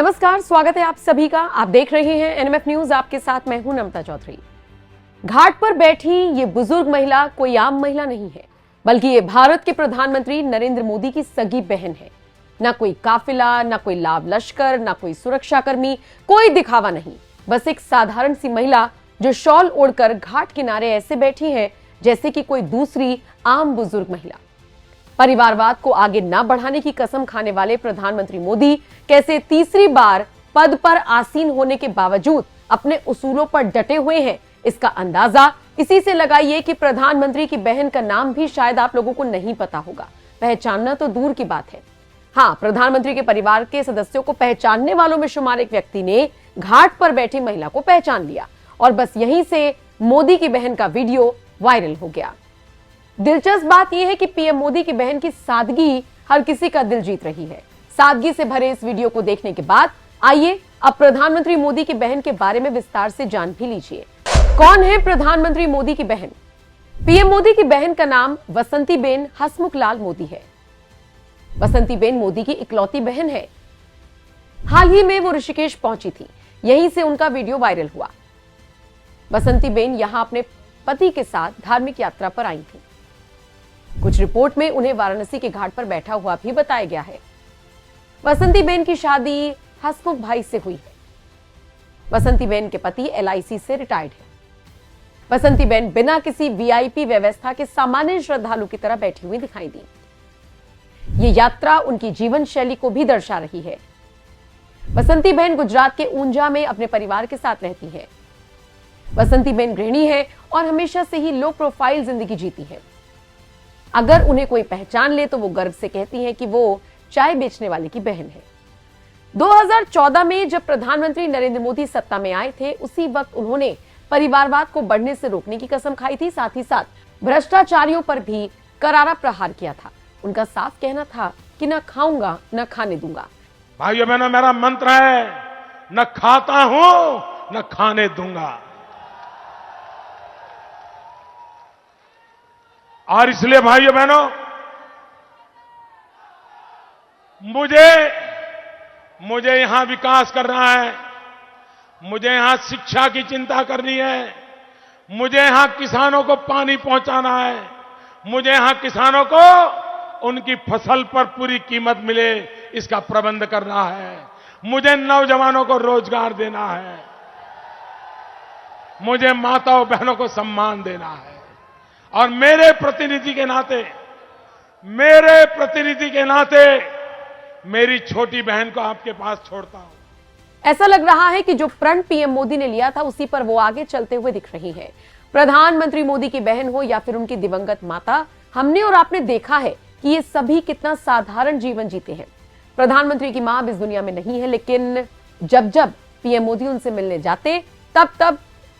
नमस्कार, स्वागत है आप सभी का। आप देख रहे हैं एनएमएफ न्यूज। आपके साथ मैं हूं नमता चौधरी। घाट पर बैठी ये बुजुर्ग महिला कोई आम महिला नहीं है, बल्कि ये भारत के प्रधानमंत्री नरेंद्र मोदी की सगी बहन है। ना कोई काफिला, ना कोई लाव लश्कर, ना कोई सुरक्षाकर्मी, कोई दिखावा नहीं, बस एक साधारण सी महिला जो शॉल ओढ़कर घाट किनारे ऐसे बैठी है जैसे कि कोई दूसरी आम बुजुर्ग महिला। परिवारवाद को आगे न बढ़ाने की कसम खाने वाले प्रधानमंत्री मोदी कैसे तीसरी बार पद पर आसीन होने के बावजूद अपने उसूलों पर डटे हुए हैं, इसका अंदाजा इसी से लगाइए कि प्रधानमंत्री की बहन का नाम भी शायद आप लोगों को नहीं पता होगा। पहचानना तो दूर की बात है, हाँ, प्रधानमंत्री के परिवार के सदस्यों को पहचानने वालों में शुमार एक व्यक्ति ने घाट पर बैठी महिला को पहचान लिया और बस यहीं से मोदी की बहन का वीडियो वायरल हो गया। दिलचस्प बात यह है कि पीएम मोदी की बहन की सादगी हर किसी का दिल जीत रही है। सादगी से भरे इस वीडियो को देखने के बाद आइए अब प्रधानमंत्री मोदी की बहन के बारे में विस्तार से जान भी लीजिए। कौन है प्रधानमंत्री मोदी की बहन? पीएम मोदी की बहन का नाम वसंतीबेन हसमुखलाल मोदी है। वसंतीबेन मोदी की इकलौती बहन है। हाल ही में वो ऋषिकेश पहुंची थी, यहीं से उनका वीडियो वायरल हुआ। वसंतीबेन यहां अपने पति के साथ धार्मिक यात्रा पर आई थी। कुछ रिपोर्ट में उन्हें वाराणसी के घाट पर बैठा हुआ भी बताया गया है। वसंतीबेन की शादी हसमुख भाई से हुई है। वसंतीबेन के पति एलआईसी से रिटायर्ड है। वसंतीबेन बिना किसी वीआईपी व्यवस्था के सामान्य श्रद्धालु की तरह बैठी हुई दिखाई दी। ये यात्रा उनकी जीवन शैली को भी दर्शा रही है। वसंतीबेन गुजरात के ऊंझा में अपने परिवार के साथ रहती है। वसंतीबेन गृहिणी है और हमेशा से ही लो प्रोफाइल जिंदगी जीती है। अगर उन्हें कोई पहचान ले तो वो गर्व से कहती हैं कि वो चाय बेचने वाले की बहन है। 2014 में जब प्रधानमंत्री नरेंद्र मोदी सत्ता में आए थे, उसी वक्त उन्होंने परिवारवाद को बढ़ने से रोकने की कसम खाई थी। साथ ही साथ भ्रष्टाचारियों पर भी करारा प्रहार किया था। उनका साफ कहना था कि न खाऊंगा न खाने दूंगा। भाइयों बहनों, मेरा मंत्र है, न खाता हूं न खाने दूंगा। और इसलिए भाइयों बहनों, मुझे यहां विकास करना है, मुझे यहां शिक्षा की चिंता करनी है, मुझे यहां किसानों को पानी पहुंचाना है, मुझे यहां किसानों को उनकी फसल पर पूरी कीमत मिले इसका प्रबंध करना है, मुझे नौजवानों को रोजगार देना है, मुझे माताओं बहनों को सम्मान देना है। और मेरे प्रतिनिधि के नाते मेरी छोटी बहन को आपके पास छोड़ता हूं। ऐसा लग रहा है कि जो प्रण पीएम मोदी ने लिया था उसी पर वो आगे चलते हुए दिख रही है। प्रधानमंत्री मोदी की बहन हो या फिर उनकी दिवंगत माता, हमने और आपने देखा है कि ये सभी कितना साधारण जीवन जीते हैं। प्रधानमंत्री की मां अब इस दुनिया में नहीं है, लेकिन जब जब पीएम मोदी उनसे मिलने जाते तब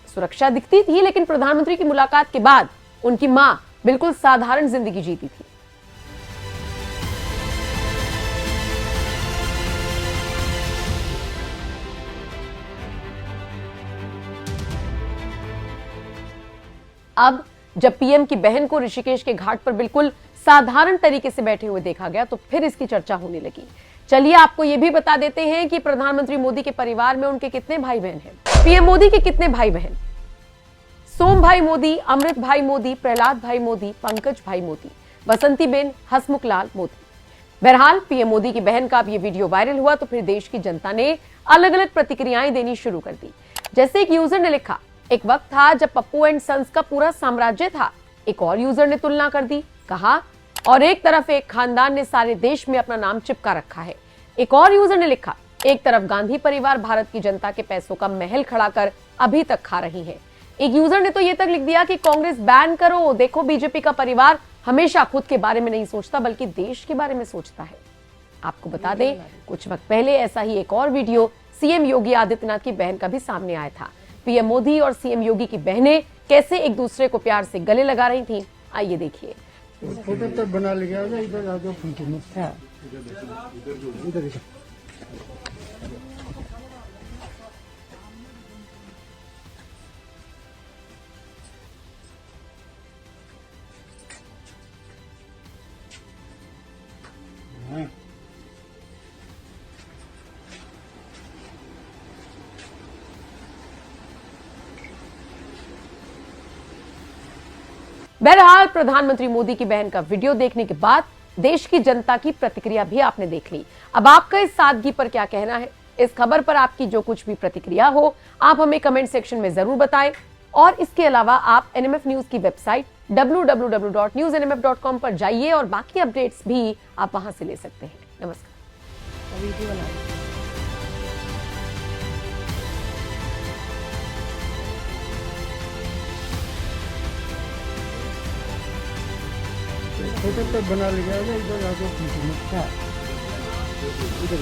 सुरक्षा दिखती थी, लेकिन प्रधानमंत्री की मुलाकात के बाद उनकी मां बिल्कुल साधारण जिंदगी जीती थी। अब जब पीएम की बहन को ऋषिकेश के घाट पर बिल्कुल साधारण तरीके से बैठे हुए देखा गया तो फिर इसकी चर्चा होने लगी। चलिए आपको यह भी बता देते हैं कि प्रधानमंत्री मोदी के परिवार में उनके कितने भाई बहन हैं। पीएम मोदी के कितने भाई बहन? सोम भाई मोदी, अमृत भाई मोदी, प्रहलाद भाई मोदी, पंकज भाई मोदी, वसंतीबेन हसमुखलाल मोदी। बहरहाल पीएम मोदी की बहन का अब ये वीडियो वायरल हुआ तो फिर देश की जनता ने अलग अलग प्रतिक्रियाएं देनी शुरू कर दी। जैसे एक यूजर ने लिखा, एक वक्त था जब पप्पू एंड सन्स का पूरा साम्राज्य था। एक और यूजर ने तुलना कर दी, कहा और एक तरफ एक खानदान ने सारे देश में अपना नाम चिपका रखा है। एक और यूजर ने लिखा, एक तरफ गांधी परिवार भारत की जनता के पैसों का महल खड़ा कर अभी तक खा रही है। एक यूजर ने तो ये तक लिख दिया कि कांग्रेस बैन करो, देखो बीजेपी का परिवार हमेशा खुद के बारे में नहीं सोचता बल्कि देश के बारे में सोचता है। आपको बता दें, कुछ वक्त पहले ऐसा ही एक और वीडियो सीएम योगी आदित्यनाथ की बहन का भी सामने आया था। पीएम मोदी और सीएम योगी की बहनें कैसे एक दूसरे को प्यार से गले लगा रही थीं, आइए देखिए। फोटो तब बना लिया इधर आ जाओ फोटो में। इधर बहरहाल प्रधानमंत्री मोदी की बहन का वीडियो देखने के बाद देश की जनता की प्रतिक्रिया भी आपने देख ली। अब आपका इस सादगी पर क्या कहना है? इस खबर पर आपकी जो कुछ भी प्रतिक्रिया हो आप हमें कमेंट सेक्शन में जरूर बताएं। और इसके अलावा आप एनएमएफ न्यूज की वेबसाइट www.newsnmf.com पर जाइए और बाकी अपडेट्स भी आप वहां से ले सकते हैं। नमस्कार। फोटो तो बना लिया इधर आके पूछना। हाँ। इधर